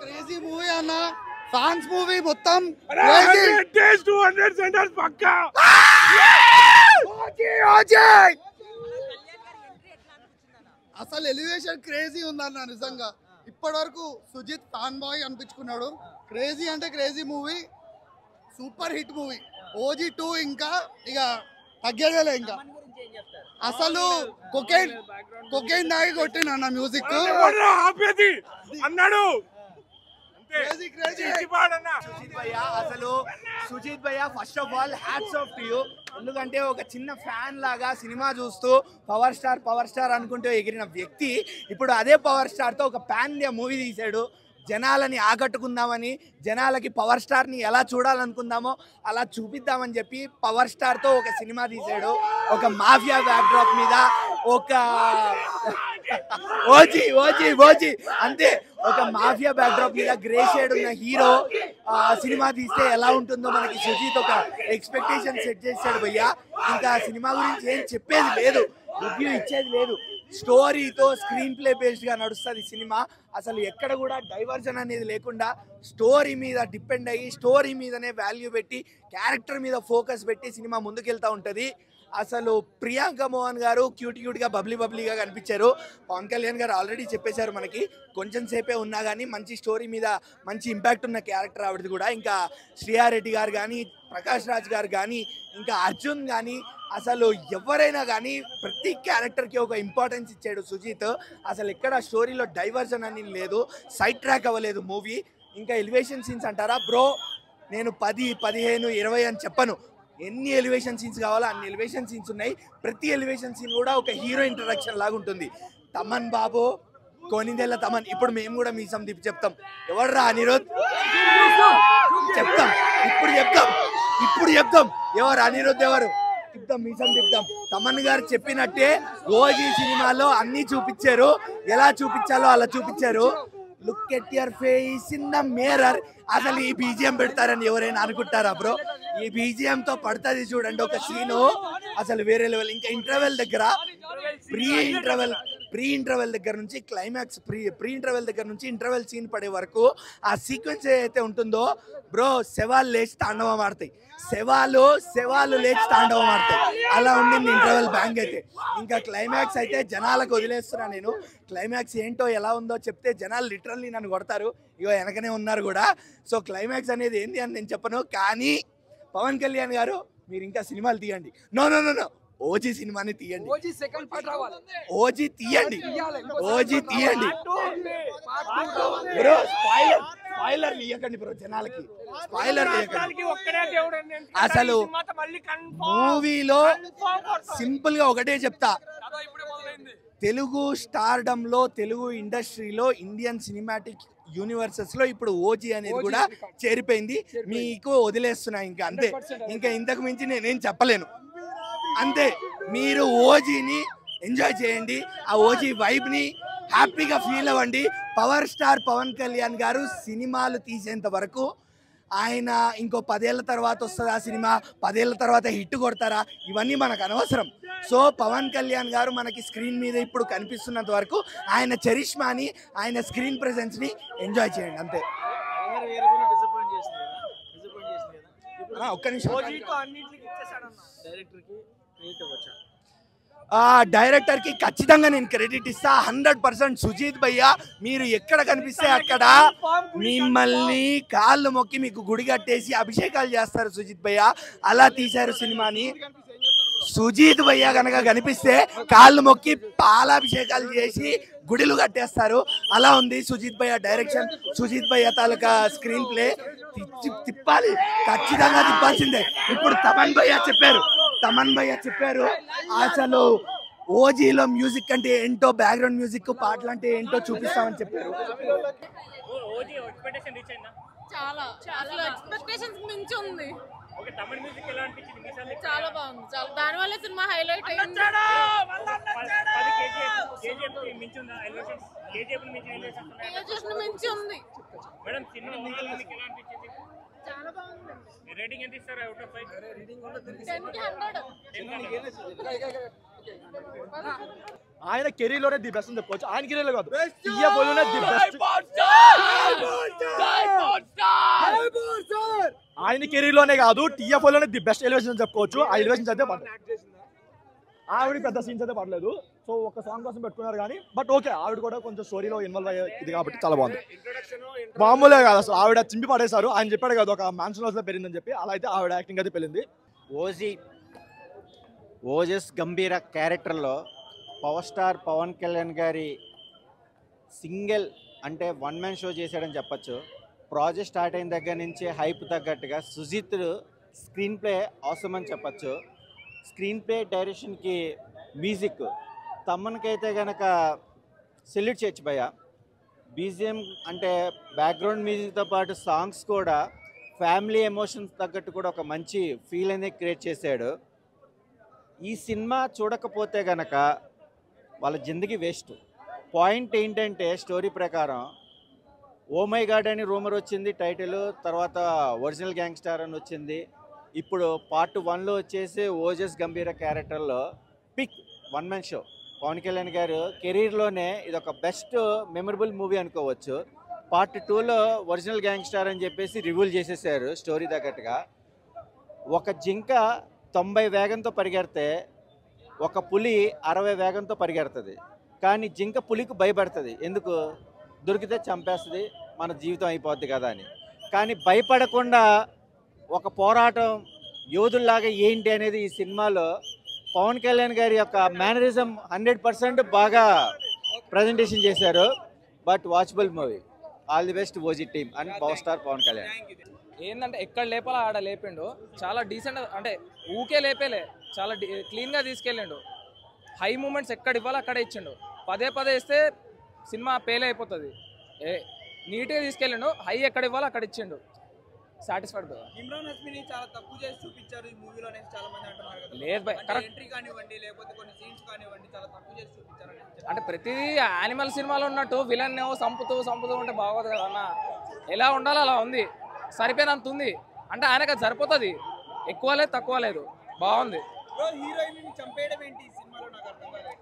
Crazy movie అన్న, fans movie మొత్తం అసలు ఎలివేషన్ క్రేజీ ఉందన్న. నిజంగా ఇప్పటి వరకు సుజిత్ ఫ్యాన్ బాయ్ అనిపించుకున్నాడు. క్రేజీ అంటే crazy movie, super hit movie. OG 2 ఇంకా ఇక తగ్గేదేలే. ఇంకా అసలు కొకైన్ దాగి కొట్టిన మ్యూజిక్ అన్నాడు. అసలు సుజిత్ భయ్య first of all hats off to you. ఎందుకంటే ఒక చిన్న ఫ్యాన్ లాగా సినిమా చూస్తూ పవర్ స్టార్ అనుకుంటూ ఎగిరిన వ్యక్తి ఇప్పుడు అదే పవర్ స్టార్ తో ఒక పాన్ ఇండియా మూవీ తీశాడు. జనాలని ఆకట్టుకుందామని, జనాలకి పవర్ స్టార్ని ఎలా చూడాలనుకుందామో అలా చూపిద్దామని చెప్పి పవర్ స్టార్తో ఒక సినిమా తీశాడు. ఒక మాఫియా బ్యాక్డ్రాప్ మీద ఒక ఓజీ అంతే, ఒక మాఫియా బ్యాక్డ్రాప్ మీద గ్రే షేడ్ ఉన్న హీరో సినిమా తీస్తే ఎలా ఉంటుందో మనకి సుజిత్ ఒక ఎక్స్పెక్టేషన్ సెట్ చేశాడు భయ్యా. ఇంకా సినిమా గురించి ఏం చెప్పేది లేదు, రివ్యూ ఇచ్చేది లేదు. స్టోరీతో స్క్రీన్ ప్లే బేస్డ్గా నడుస్తుంది సినిమా. అసలు ఎక్కడ కూడా డైవర్జన్ అనేది లేకుండా స్టోరీ మీద డిపెండ్ అయ్యి స్టోరీ మీదనే వాల్యూ పెట్టి క్యారెక్టర్ మీద ఫోకస్ పెట్టి సినిమా ముందుకెళ్తూ ఉంటుంది. అసలు ప్రియాంక మోహన్ గారు క్యూట్గా బబ్లీగా కనిపించారు. పవన్ కళ్యాణ్ గారు ఆల్రెడీ చెప్పేశారు మనకి, కొంచెం సేపే ఉన్నా కానీ మంచి స్టోరీ మీద మంచి ఇంపాక్ట్ ఉన్న క్యారెక్టర్ ఆవిడది కూడా. ఇంకా శ్రీయారెడ్డి గారు కానీ, ప్రకాష్ రాజ్ గారు కానీ, ఇంకా అర్జున్ కానీ, అసలు ఎవరైనా కానీ ప్రతి క్యారెక్టర్కి ఒక ఇంపార్టెన్స్ ఇచ్చాడు సుజిత్. అసలు ఎక్కడ స్టోరీలో డైవర్జన్ అని లేదు, సైడ్ ట్రాక్ అవ్వలేదు మూవీ. ఇంకా ఎలివేషన్ సీన్స్ అంటారా బ్రో, నేను 10, 15, 20 అని చెప్పను. ఎన్ని ఎలివేషన్ సీన్స్ కావాలో అన్ని ఎలివేషన్ సీన్స్ ఉన్నాయి. ప్రతి ఎలివేషన్ సీన్ కూడా ఒక హీరో ఇంట్రడక్షన్ లాగా ఉంటుంది. తమన్ బాబు, కొనిదెల్ల తమన్. ఇప్పుడు మేము కూడా మీసం తిప్పి చెప్తాం, ఎవర్రా అనిరుద్ చెప్తాం, ఇప్పుడు చెప్తాం ఎవరు అనిరుద్ ఎవరు చెప్తాం, మీసం తిప్తాం. తమన్ గారు చెప్పినట్టే ఓజీ సినిమాలో అన్ని చూపించారు, ఎలా చూపించాలో అలా చూపించారు. Look at your face in the mirror. అసలు ఈ బీజిఎం పెడతారని ఎవరైనా అనుకుంటారా బ్రో? ఈ బీజిఎం తో పడుతుంది చూడండి ఒక సీను, అసలు వేరే లెవెల్. ఇంకా ఇంటర్వెల్ దగ్గర ప్రీ ఇంటర్వెల్ దగ్గర నుంచి క్లైమాక్స్, ప్రీ ఇంటర్వెల్ దగ్గర నుంచి ఇంటర్వెల్ సీన్ పడే వరకు ఆ సీక్వెన్స్ ఏదైతే ఉంటుందో బ్రో, శవాలు లేచి తాండవం ఆడతాయి, శవాలు లేచి తాండవం ఆడతాయి. అలా ఉండింది ఇంటర్వెల్ బ్యాంగ్ అయితే. ఇంకా క్లైమాక్స్ అయితే జనాలకు వదిలేస్తున్నా నేను. క్లైమాక్స్ ఏంటో ఎలా ఉందో చెప్తే జనాలు లిటరల్లీ నన్ను కొడతారు, ఇగో వెనకనే ఉన్నారు కూడా. సో క్లైమాక్స్ అనేది ఏంటి అని నేను చెప్పను. కానీ పవన్ కళ్యాణ్ గారు మీరు ఇంకా సినిమాలు తీయండి. నో ఓజీ సినిమాని తీయండి, ఓజీ తీయండి బ్రో. స్పాయిలర్ ఇవ్వకండి బ్రో, జనాలకి స్పాయిలర్ ఇవ్వకండి. అసలు మూవీలో సింపుల్ గా ఒకటే చెప్తా, తెలుగు స్టార్డమ్ లో, తెలుగు ఇండస్ట్రీలో, ఇండియన్ సినిమాటిక్ యూనివర్సెస్ లో ఇప్పుడు ఓజీ అనేది కూడా చేరిపోయింది. మీకు వదిలేస్తున్నా ఇంకా అంతే, ఇంకా ఇంతకు మించి నేనేం చెప్పలేను. అంతే, మీరు ఓజీని ఎంజాయ్ చేయండి, ఆ ఓజీ వైబ్ని హ్యాపీగా ఫీల్ అవ్వండి. పవర్ స్టార్ పవన్ కళ్యాణ్ గారు సినిమాలు తీసేంత వరకు ఆయన ఇంకో 10 ఏళ్ల తర్వాత వస్తుంది ఆ సినిమా, 10 ఏళ్ల తర్వాత హిట్ కొడతారా, ఇవన్నీ మనకు అనవసరం. సో పవన్ కళ్యాణ్ గారు మనకి స్క్రీన్ మీద ఇప్పుడు కనిపిస్తున్నంత వరకు ఆయన చరిష్మాని, ఆయన స్క్రీన్ ప్రెజెన్స్ని ఎంజాయ్ చేయండి అంతే. ఒక్క నిమిషం, డైరెక్టర్ కి ఖచ్చితంగా నేను క్రెడిట్ ఇస్తా 100%. సుజిత్ భయ్య మీరు ఎక్కడ కనిపిస్తే అక్కడ మిమ్మల్ని కాళ్ళు మొక్కి మీకు గుడి కట్టేసి అభిషేకాలు చేస్తారు సుజిత్ భయ్య. అలా తీశారు సినిమాని. సుజిత్ భయ్య కనుక కనిపిస్తే కాళ్ళు మొక్కి పాలాభిషేకాలు చేసి గుడిలు కట్టేస్తారు. అలా ఉంది సుజిత్ భయ్య డైరెక్షన్, సుజిత్ భయ్య తాలూకా స్క్రీన్ ప్లే. తిప్పాలి, ఖచ్చితంగా తిప్పాల్సిందే. ఇప్పుడు తమన్ భయ్య చెప్పారు అసలు ఓజీలో మ్యూజిక్ అంటే ఏంటో, బ్యాక్గ్రౌండ్ మ్యూజిక్, పాటలు అంటే ఏంటో చూపిస్తామని చెప్పారు. చాలా బాగుంది, చాలా దానివల్ల సినిమా హైలైట్ అయింది. మించి ఉంది. చాలా బాగుంది. రేటింగ్ ఎంత ఇస్తారు అవుట్ ఆఫ్ 5? 10 కి 100. ఆయన కెరీర్ లోనే ది బెస్ట్ అని చెప్పుకోవచ్చు. ఆయన కెరీర్ లో కాదు, ది బెస్ట్. ఆయన కెరీర్లోనే కాదు టీఎఫ్ఓలోనే ది బెస్ట్ ఎలివేషన్ చెప్పుకోవచ్చు. ఆ ఎలివేషన్స్ అయితే పడలేదు, ఆవిడ పెద్ద సీన్స్ అయితే పడలేదు. సో ఒక సాంగ్ కోసం పెట్టుకున్నారు కానీ బట్ ఓకే, ఆవిడ కూడా కొంచెం స్టోరీలో ఇన్వాల్వ్ అయ్యే ఇది కాబట్టి చాలా బాగుంది. మామూలే కాదు అసలు, ఆవిడ చింపి పడేశారు. ఆయన చెప్పాడు కదా ఒక మ్యాన్షన్ హౌస్లో పెరిగిందని చెప్పి, అలా అయితే ఆవిడ యాక్టింగ్ అయితే పెళ్ళింది. ఓజస్ గంభీర క్యారెక్టర్లో పవర్ స్టార్ పవన్ కళ్యాణ్ గారి సింగిల్ అంటే వన్ మ్యాన్ షో చేశాడని చెప్పచ్చు. ప్రాజెక్ట్ స్టార్ట్ అయిన దగ్గర నుంచి హైప్ తగ్గట్టుగా సుజిత్ స్క్రీన్ ప్లే అవసరం అని చెప్పచ్చు. స్క్రీన్ ప్లే డైరెక్షన్కి మ్యూజిక్ తమ్మనికైతే కనుక సెల్యూట్ చేయొచ్చు భయ్య. బీజిఎం అంటే బ్యాక్గ్రౌండ్ మ్యూజిక్తో పాటు సాంగ్స్ కూడా ఫ్యామిలీ ఎమోషన్స్ తగ్గట్టు కూడా ఒక మంచి ఫీల్ అనేది క్రియేట్ చేశాడు. ఈ సినిమా చూడకపోతే గనక వాళ్ళ జిందగీ వేస్ట్. పాయింట్ ఏంటంటే స్టోరీ ప్రకారం ఓ మై గాడ్ అని రూమర్ వచ్చింది టైటిల్, తర్వాత ఒరిజినల్ గ్యాంగ్స్టార్ అని వచ్చింది. ఇప్పుడు పార్ట్ 1లో వచ్చేసి ఓజస్ గంభీర క్యారెక్టర్లో peak one man show. Pawan Kalyan గారు కెరీర్లోనే ఇది ఒక బెస్ట్ మెమరబుల్ మూవీ అనుకోవచ్చు. పార్ట్ 2లో ఒరిజినల్ గ్యాంగ్స్టార్ అని చెప్పేసి రివీల్ చేసేసారు స్టోరీ తగ్గట్టుగా. ఒక జింక 90 వేగంతో పరిగెడితే ఒక పులి 60 వేగంతో పరిగెడుతుంది. కానీ జింక పులికి భయపడుతుంది, ఎందుకు? దొరికితే చంపేస్తుంది, మన జీవితం అయిపోద్ది కదా అని. కానీ భయపడకుండా ఒక పోరాటం యోధుల్లాగా ఏంటి అనేది ఈ సినిమాలో పవన్ కళ్యాణ్ గారి యొక్క మేనరిజం 100% బాగా ప్రజెంటేషన్ చేశారు. But watchable movie. All the best OG team and power star Pawan Kalyan. ఏంటంటే ఎక్కడ లేపాలో ఆడ లేపిండు, చాలా డీసెంట్, అంటే ఊకే లేపేలే, చాలా క్లీన్గా తీసుకెళ్ళిండు. హై మూమెంట్స్ ఎక్కడ ఇవ్వాలో అక్కడే ఇచ్చిండు. పదే పదే ఇస్తే సినిమా పేలే అయిపోతుంది. నీట్గా తీసుకెళ్ళిండు, హై ఎక్కడ ఇవ్వాలో అక్కడ ఇచ్చిండు. సాటిస్ఫైడ్ కదా. ఇమ్రాన్ హస్మిని చాలా తక్కువ చేసి చూపించారు ఈ మూవీలో అనేది చాలా మంది అంటున్నారు కదా. లేదు బై, కరెక్ట్. ఎంట్రీ కానివ్వండి లేకపోతే కొన్ని సీన్స్ కానివ్వండి చాలా తక్కువ చేసి చూపించారు. అంటే ప్రతిదీ యానిమల్ సినిమాలో ఉన్నట్టు విలన్ ఏమో సంపుతూ ఉంటే బాగోదు కదా అన్న. ఎలా ఉండాలో అలా ఉంది, సరిపోయినంత ఉంది. అంటే ఆయనకు అది సరిపోతుంది, ఎక్కువ లేదు తక్కువ లేదు, బాగుంది. హీరోయిన్ చంపేయడం ఏంటి ఈ సినిమాలో నాకు అర్థం కాలేదు.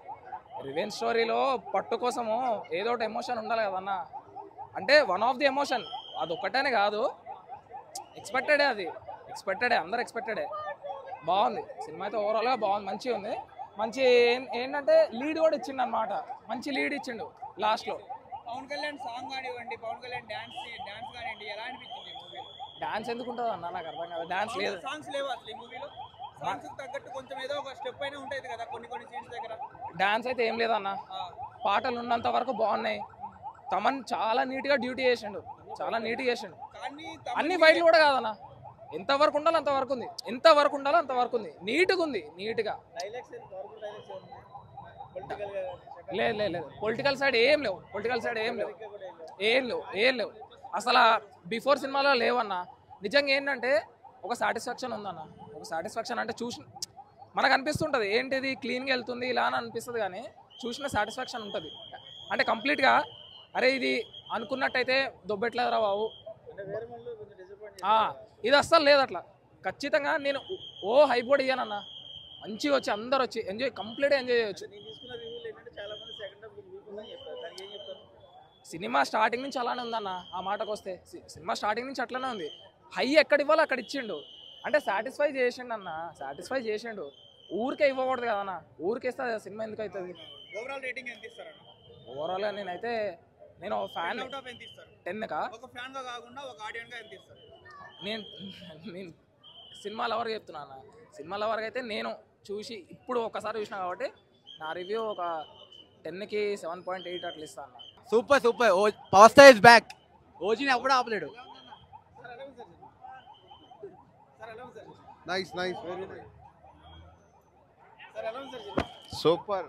రివెంజ్ స్టోరీలో పట్టు కోసము ఏదో ఒకటి ఎమోషన్ ఉండాలి కదన్న. అంటే వన్ ఆఫ్ ది ఎమోషన్, అది ఒక్కటేనే కాదు, ఎక్స్పెక్టెడే, అది ఎక్స్పెక్టెడే, అందరు ఎక్స్పెక్టెడే. బాగుంది సినిమా అయితే, ఓవరాల్గా బాగుంది, మంచిగా ఉంది. మంచి ఏంటంటే లీడ్ కూడా ఇచ్చిండు అనమాట, మంచి లీడ్ ఇచ్చిండు లాస్ట్లో. పవన్ కళ్యాణ్ సాంగ్ కానివ్వండి, పవన్ కళ్యాణ్ డాన్స్ కానివ్వండి, ఎలా అనిపించింది ఈ మూవీలో? డాన్స్ ఎందుకు ఉంటుంది అన్న, నాకు అర్థం కాదు. డాన్స్ లేదు, సాంగ్స్ లేవు అసలు ఈ మూవీలో. సాంగ్స్ తగ్గట్టు కొంచెం ఏదో ఒక స్టెప్ అయినా ఉంటుంది కదా కొన్ని సీన్స్ దగ్గర. డాన్స్ అయితే ఏం లేదన్న, పాటలు ఉన్నంత వరకు బాగున్నాయి. తమన్ చాలా నీట్గా డ్యూటీ చేసిండు, చాలా నీట్గా చేసిండు. అన్ని ఫైట్లు కూడా కాదన్న, ఎంతవరకు ఉండాలో అంతవరకు ఉంది, ఎంతవరకు ఉండాలో అంతవరకు ఉంది, నీట్గా ఉంది, నీట్గా. లేదు లేదు లేదు, పొలిటికల్ సైడ్ ఏం లేవు, పొలిటికల్ సైడ్ ఏం లేవు అసలు. బిఫోర్ సినిమాలో లేవన్న. నిజంగా ఏంటంటే ఒక సాటిస్ఫాక్షన్ ఉందన్న, ఒక సాటిస్ఫాక్షన్ అంటే చూసి మనకు అనిపిస్తుంటుంది ఏంటిది క్లీన్గా వెళ్తుంది ఇలా అని అనిపిస్తుంది, కానీ చూసిన సాటిస్ఫాక్షన్ ఉంటుంది. అంటే కంప్లీట్గా అరే ఇది అనుకున్నట్టయితే దొబ్బెట్లేదురా బాబు, ఇది అస్సలు లేదు అట్లా. ఖచ్చితంగా నేను ఓ హైప్ కూడా ఇయ్యానన్న, మంచిగా వచ్చి అందరు వచ్చి కంప్లీట్గా ఎంజాయ్ చేయొచ్చు. సినిమా స్టార్టింగ్ నుంచి అలానే ఉందన్న, ఆ మాటకు వస్తే సినిమా స్టార్టింగ్ నుంచి అట్లానే ఉంది. హై ఎక్కడ ఇవ్వాలో అక్కడ ఇచ్చిండు, అంటే సాటిస్ఫై చేసిండు అన్న, సాటిస్ఫై చేసిండు. ఊరికే ఇవ్వకూడదు కదన్న, ఊరికేస్తే సినిమా ఎందుకు అవుతుంది. ఓవరాల్ రేటింగ్ ఎంత ఇస్తారన్న? ఓవరాల్గా నేను ఫ్యాన్ 10కా, ఒక ఫ్యాన్ గా కాకుండా ఒక ఆడియన్స్ గా ఎంత ఇస్తారు? నేను సినిమా లవర్గా చెప్తున్నా అన్న. సినిమా లవర్గా అయితే నేను చూసి ఇప్పుడు ఒకసారి చూసినా కాబట్టి నా రివ్యూ ఒక 10కి 7.8 అట్లా ఇస్తాను అన్న. Super power star is back. ఓజీని ఎప్పుడు ఆపలేడు. Nice very nice. సూపర్.